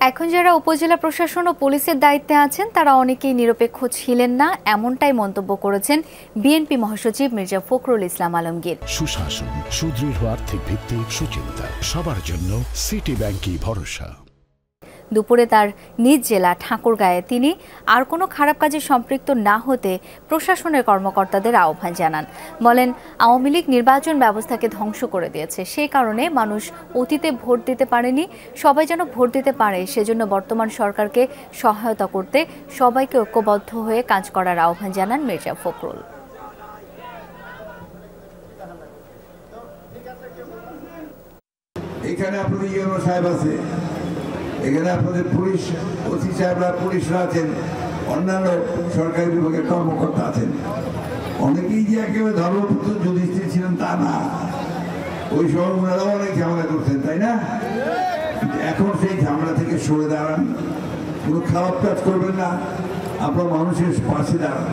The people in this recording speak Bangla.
এখন যারা উপজেলা প্রশাসন ও পুলিশের দায়িত্বে আছেন তারা অনেকেই নিরপেক্ষ ছিলেন না, এমনটাই মন্তব্য করেছেন বিএনপি মহাসচিব মির্জা ফখরুল ইসলাম আলমগীর। সুশাসন, সুদৃঢ় আর্থিক ভিত্তি, সুচিন্তা, সবার জন্য সিটি ব্যাংকই ভরসা। দুপুরে তার নিজ জেলা ঠাকুরগাঁয়ে তিনি আর কোনো খারাপ কাজে সম্পৃক্ত না হতে প্রশাসনের কর্মকর্তাদের আহ্বান জানান। বলেন, আওয়ামী লীগ নির্বাচন ব্যবস্থাকে ধ্বংস করে দিয়েছে, সেই কারণে মানুষ অতীতে ভোট দিতে পারেনি। সবাই যেন ভোট দিতে পারে, সেজন্য বর্তমান সরকারকে সহায়তা করতে সবাইকে ঐক্যবদ্ধ হয়ে কাজ করার আহ্বান জানান মির্জা ফখরুল। এখানে আপনাদের ইউনো সাহেব আছে, এখানে আপনাদের পুলিশ ওসি সাহেবরা, পুলিশরা আছেন, অন্যান্য সরকারি বিভাগের কর্মকর্তা আছেন। অনেকেই যে একেবারে ধর্মপুত্র যুধিষ্ঠির ছিলেন তা না, ওই সময় ওনারাও অনেক ঝামেলা করতেন, তাই না? এখন সেই ঝামেলা থেকে সরে দাঁড়ান, কোনো খারাপ কাজ করবেন না, আপনার মানুষের পাশে দাঁড়ান।